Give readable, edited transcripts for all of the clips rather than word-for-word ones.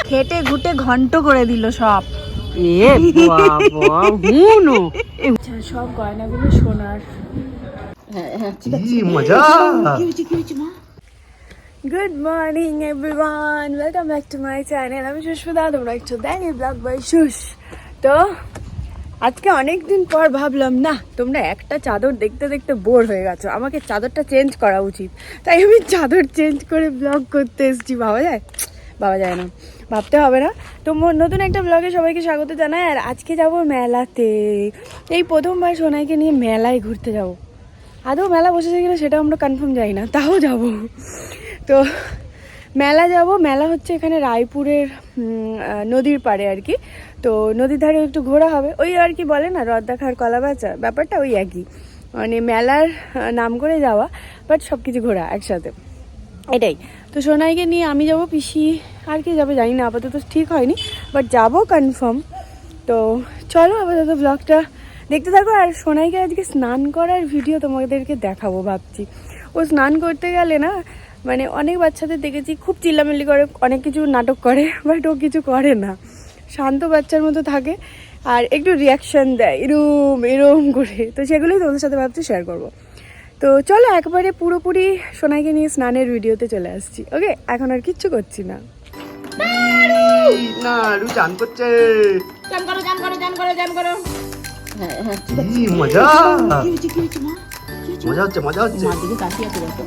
খেটে ঘুটে ঘন্ট করে দিল সব। সব গয়নাগুলো সোনার। Good morning everyone, welcome back to my channel. আমি সুস্মিতা, তোমরা একটু দেখি ব্লগ বাই সুস। তো আজকে অনেকদিন পর ভাবলাম না, তোমরা একটা চাদর দেখতে দেখতে বোর হয়ে গেছো, আমাকে চাদরটা চেঞ্জ করা উচিত। তাই আমি চাদর চেঞ্জ করে ব্লগ করতে এসেছি। ভাবা যায়? ভাবা যায় না, ভাবতে হবে না। তো নতুন একটা ব্লগে সবাইকে স্বাগত জানাই। আর আজকে যাব মেলাতে। এই প্রথমবার সোনাইকে নিয়ে মেলায় ঘুরতে যাব। আদৌ মেলা বসেছে কিনা সেটা আমরা কনফার্ম যাই না, তাও যাব। তো মেলা যাব। মেলা হচ্ছে এখানে রায়পুরের নদীর পাড়ে আর কি। তো নদীর ধারে একটু ঘোরা হবে, ওই আর কি বলে না রদ দেখার কলা বেচা, ব্যাপারটা ওই একই। মানে মেলার নাম করে যাওয়া, বাট সব কিছু ঘোরা একসাথে, এটাই। তো সোনাইকে নিয়ে আমি যাব, পিসি আর কি যাবে জানি না, আপাতত ঠিক হয়নি, বাট যাবো কনফার্ম। তো চলো আপাতত ব্লগটা দেখতে থাকো। আর সোনাইকে আজকে স্নান করার ভিডিও তোমাদেরকে দেখাবো ভাবছি। ও স্নান করতে গেলে না, মানে অনেক বাচ্চাদের দেখেছি খুব চিল্লামিল্লি করে, অনেক কিছু নাটক করে, বাট ও কিছু করে না, শান্ত বাচ্চার মতো থাকে আর একটু রিয়াকশান দেয় এরম এরম করে। তো সেগুলোই তোমাদের সাথে ভাবছি শেয়ার করবো। তো চলো একবারে পুরোপুরি সোনাইকে নিয়ে স্নানের ভিডিওতে চলে আসছি। ওকে, এখন আর কিচ্ছু করছি না। চান করছে। চান করো, চান করো, চান করো, চান করো। হ্যাঁ হ্যাঁ, মজা মজা হচ্ছে, মজা হচ্ছে। মার দিকে তাকিয়ে আছে দেখো।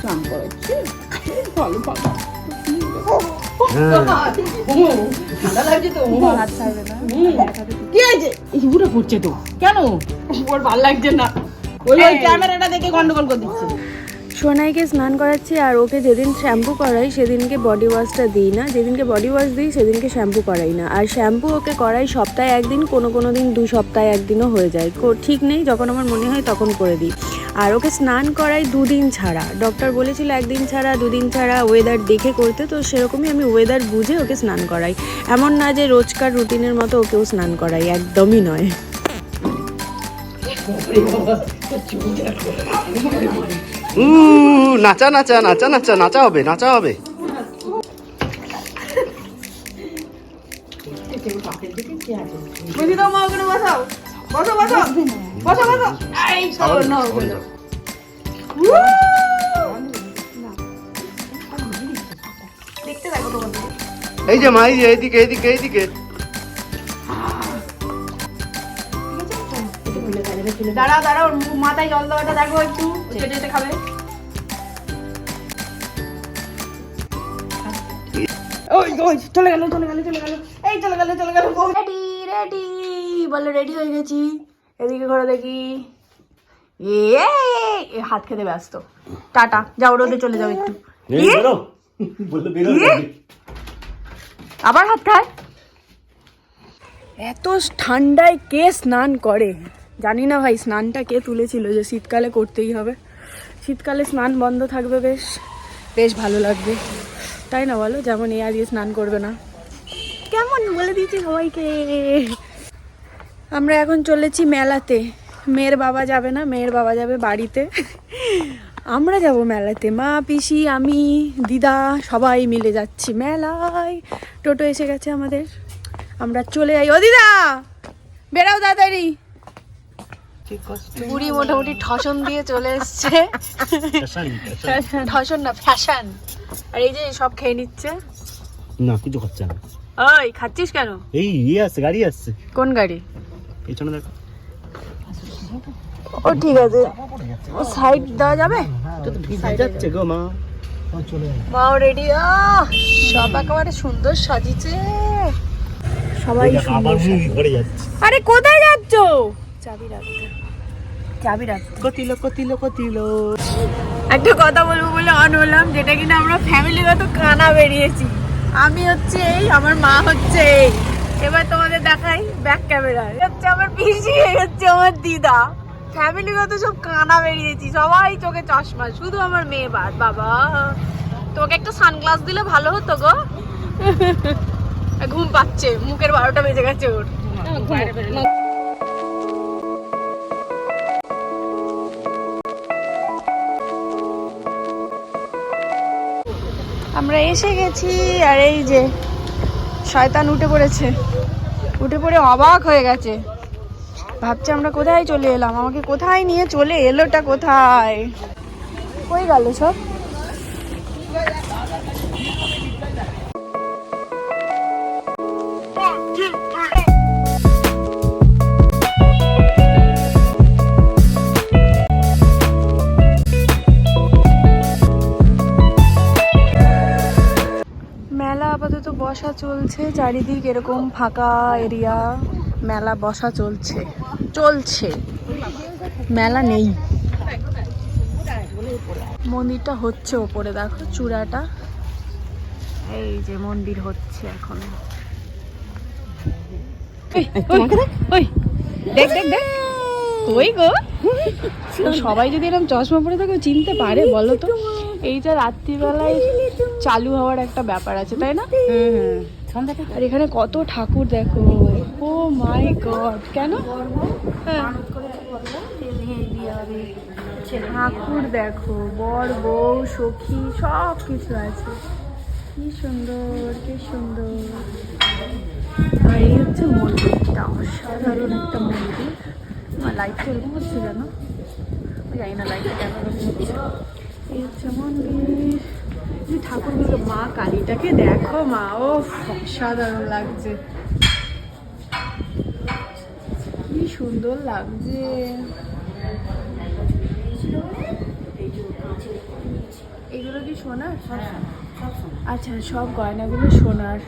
চান করাচ্ছে ভালো ভালো। ঠান্ডা লাগছে তো, হাত ছাড়বে না। কি হয়েছে? এই পুরো পড়ছে তো কেন? ওর ভালো লাগছে না, ওই ক্যামেরাটা দেখে গন্ডগোল করে দিচ্ছে। সোনাইকে স্নান করাচ্ছি, আর ওকে যেদিন শ্যাম্পু করাই সেদিনকে বডি ওয়াশটা দিই না, যেদিনকে বডি ওয়াশ দিই সেদিনকে শ্যাম্পু করাই না। আর শ্যাম্পু ওকে করাই সপ্তাহে একদিন, কোনো দিন 2 সপ্তাহে একদিনও হয়ে যায়, ঠিক নেই, যখন আমার মনে হয় তখন করে দিই। আর ওকে স্নান করাই 2 দিন ছাড়া, ডক্টর বলেছিল 1 দিন ছাড়া 2 দিন ছাড়া ওয়েদার দেখে করতে। তো সেরকমই আমি ওয়েদার বুঝে ওকে স্নান করাই, এমন না যে রোজকার রুটিনের মতো ওকেও স্নান করাই, একদমই নয়। নাচা নাচা নাচা নাচা নাচা হবে, নাচা হবে। এই যে মা, এই যে এইদিকে এইদিকে এইদিকে। দাঁড়াও দাঁড়াও, মাথায় জল দেওয়াটা দেখো একটু, চেটে খাবে। ওই ওই চলে গেল চলে গেল চলে গেল, এই চলে গেল চলে গেল। রেডি রেডি বলে, রেডি হয়ে গেছি। এদিকে ঘোরা দেখি। এ হাত খেতে ব্যস্ত। টাটা, যাও রোদে চলে যাও একটু। আবার হাত খায়। এত ঠান্ডায় কে স্নান করে জানি না ভাই, স্নানটা কে তুলেছিল যে শীতকালে করতেই হবে। শীতকালে স্নান বন্ধ থাকবে, বেশ বেশ ভালো লাগবে, তাই না বলো? যেমন এ আজকে স্নান করবে না, কেমন বলে দিয়েছি সবাইকে। আমরা এখন চলেছি মেলাতে। মেয়ের বাবা যাবে না, মেয়ের বাবা যাবে বাড়িতে, আমরা যাব মেলাতে। মা, পিসি, আমি, দিদা সবাই মিলে যাচ্ছি মেলায়। টোটো এসে গেছে আমাদের, আমরা চলে যাই। ও দিদা বেরাও তাড়াতাড়ি। বুড়ি মোটামুটি ঠসন দিয়ে চলে এসছে। ঠসন না, ফ্যাশন। আর এই যে সব খেয়ে নিচ্ছে। না কিছু খাচ্ছে না। ওই খাচ্ছিস কেন? এই আসছে, গাড়ি আসছে। কোন গাড়ি? পেছনে দেখো। ও ঠিক আছে, ও সাইড দেওয়া যাবে? যাচ্ছে গো মা। মাও রেডি। সব একেবারে সুন্দর সাজিছে সবাই। আরে কোথায় যাচ্ছ? চাবি রাখতে, চাবি রাখতে। কতিলো কতিলো কতিলো। একটা কথা বলবো বলে অন হলাম, যেটা কিনা আমরা ফ্যামিলিগত কানা বেরিয়েছি। আমি হচ্ছে এই, আমার মা হচ্ছে এই। এবার তোমাদের দেখাই ব্যাক ক্যামেরায়। হচ্ছে আমার পিসি, হচ্ছে আমার দিদা। ফ্যামিলিগত সব কানা বেরিয়েছি, সবাই চোখে চশমা, শুধু আমার মেয়ে বাদ। বাবা, তোমাকে একটা সানগ্লাস দিলে ভালো হতো গো। ঘুম পাচ্ছে, মুখের 12টা বেজে গেছে ওর। আমরা এসে গেছি, আর এই যে শয়তান উঠে পড়েছে, উঠে পড়ে অবাক হয়ে গেছে, ভাবছে আমরা কোথায় চলে এলাম, আমাকে কোথায় নিয়ে চলে এলোটা কোথায়, কই গেল সব। মেলা আপাতত বসা চলছে, চারিদিক এরকম ফাঁকা এরিয়া, মেলা বসা চলছে, মেলা নেই। মন্দিরটা হচ্ছে ওপরে, দেখো চূড়াটা, এই যে মন্দির হচ্ছে এখন। দেখ দেখ দেখ, ওই গো, সবাই যদি এরকম চশমা পরে থাকে চিনতে পারে বলো তো? এইটা রাত্রিবেলায় চালু হওয়ার একটা ব্যাপার আছে, তাই না? আর এখানে কত ঠাকুর দেখো, ও মাই গড। কেন? ঠাকুর দেখো, বর বউ সখী সব কিছু আছে, কি সুন্দর কি সুন্দর। আর এই হচ্ছে মন্দিরটা, অসাধারণ একটা মন্দির। লাইটটা এরকম হচ্ছে যেন, জানি না লাইটটা কেমন হচ্ছে। এই হচ্ছে মন্দির, এই ঠাকুরগুলো, মা কালীটাকে দেখো, মা ও অসাধারণ লাগছে, কি সুন্দর লাগছে। এগুলো কি সোনার? আচ্ছা, সব গয়নাগুলো সোনার,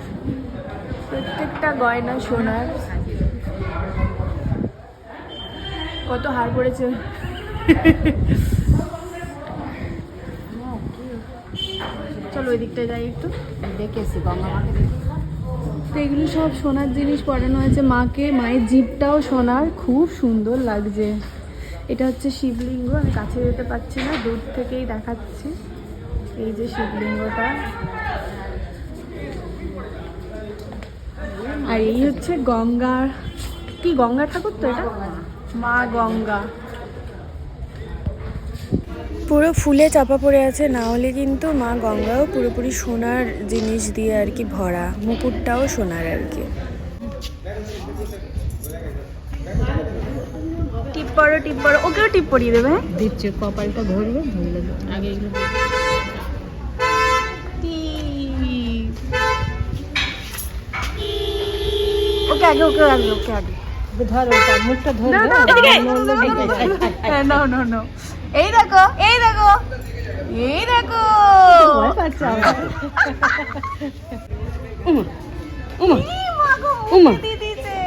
প্রত্যেকটা গয়না সোনার। কত হার পড়েছে। চলো ওই দিকটায় যাই একটু, দেখেছি গঙ্গা মাকে। তো এগুলো সব সোনার জিনিস পরানো হয়েছে মাকে, মায়ের জিভটাও সোনার, খুব সুন্দর লাগছে। এটা হচ্ছে শিবলিঙ্গ, আমি কাছে যেতে পারছি না, দূর থেকেই দেখাচ্ছি। এই যে শিবলিঙ্গটা, আর এই হচ্ছে গঙ্গার, কি গঙ্গা ঠাকুর তো এটা, মা গঙ্গা। পুরো ফুলে চাপা পড়ে আছে, না হলে কিন্তু মা গঙ্গাও পুরোপুরি সোনার জিনিস দিয়ে আর কি ভরা, মুকুটটাও সোনার আর কি। টিপ পড়ো টিপ পড়ো, ওকেও টিপ পরিয়ে দেবে। হ্যাঁ দিচ্ছে, কপালটা ধরবে, ধরলে আগে এগুলো ওকে আগে, ওকে আগে, ওকে আগে ধরো, মুখটা ধরো। নাও নাও নাও, এই দেখো এই দেখো এই দেখো,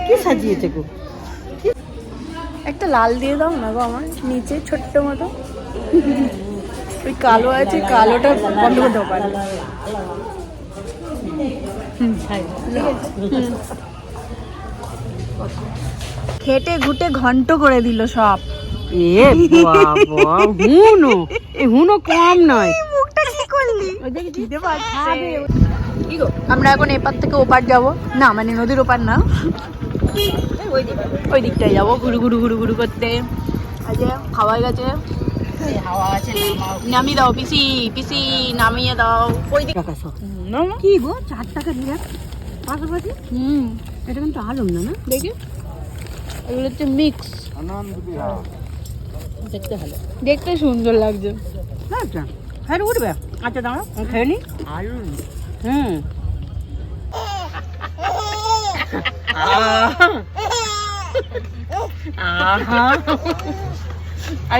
কি সাজিয়েছে গো। একটা লাল দিয়ে দাও না গো আমার নিচে ছোট্ট মতো, ওই কালো আছে, কালোটা বন্ধ করে দাও পারলে। খেটে ঘুটে ঘন্ট করে দিল সব। এ বাবা, হুনো এ হুনো কম নয়। মুখটা কি করলি? দিতে পারছে। কি গো, আমরা এখন এপার থেকে ওপার যাব না, মানে নদীর ওপার না, ওই দিকটায় যাবো ঘুরু ঘুরু ঘুরু ঘুরু করতে। আচ্ছা খাওয়া হয়ে গেছে, হাওয়া আছে, নামিয়ে দাও পিসি, পিসি নামিয়ে দাও। ওই দিকে কি গো 4 টাকা দিয়ে পাশাপাশি। এটা কিন্তু আলম না, না দেখি, এগুলো হচ্ছে মিক্স, দেখতে ভালো, দেখতে সুন্দর লাগছে। আচ্ছা হ্যাঁ উঠবে। আচ্ছা দাঁড়াও খেয়ে নি। আর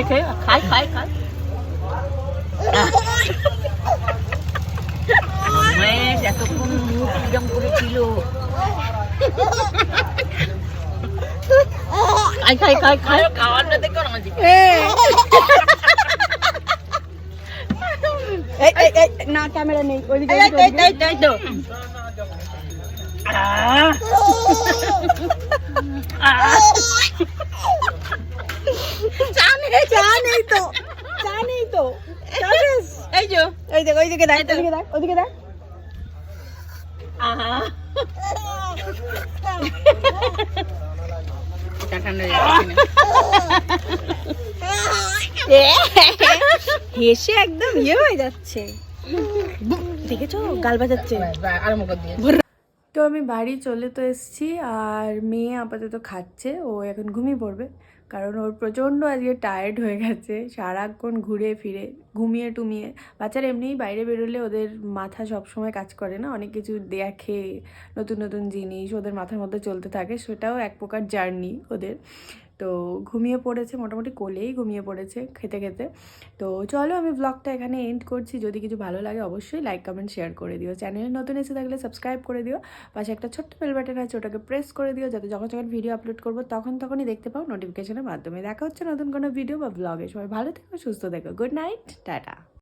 খাই খাই খাই খাই, এতক্ষণ মুখ কিরম করেছিল। খাই খাই খাই খাই, খাওয়ারটা দেখো না। না ক্যামেরা নেই, ওইদিকে তাই তো চা নেই তো, চা নেই তো, এই যে ওই দেখ ওইদিকে দেখ, ওইদিকে দেখ, ওইদিকে দেখ। হেসে একদম ইয়ে হয়ে যাচ্ছে। দেখেছো গাল বাজাচ্ছে। তো আমি বাড়ি চলে তো এসেছি, আর মেয়ে আপাতত খাচ্ছে, ও এখন ঘুমিয়ে পড়বে, কারণ ওর প্রচণ্ড আজকে টায়ার্ড হয়ে গেছে, সারাক্ষণ ঘুরে ফিরে ঘুমিয়ে টুমিয়ে। বাচ্চারা এমনিই বাইরে বেরোলে ওদের মাথা সবসময় কাজ করে না, অনেক কিছু দেখে, নতুন নতুন জিনিস ওদের মাথার মধ্যে চলতে থাকে, সেটাও এক প্রকার জার্নি ওদের। তো ঘুমিয়ে পড়েছে, মোটামুটি কোলেই ঘুমিয়ে পড়েছে খেতে খেতে। তো চলো আমি ব্লগটা এখানে এন্ড করছি। যদি কিছু ভালো লাগে অবশ্যই লাইক কমেন্ট শেয়ার করে দিও, চ্যানেলে নতুন এসে থাকলে সাবস্ক্রাইব করে দিও, পাশে একটা ছোট্ট বেল বাটন আছে ওটাকে প্রেস করে দিও, যাতে যখন যখন ভিডিও আপলোড করবো তখনই দেখতে পাও নোটিফিকেশনের মাধ্যমে। দেখা হচ্ছে নতুন কোনো ভিডিও বা ব্লগে। সবাই ভালো থেকো, সুস্থ থেকো, গুড নাইট, টাটা।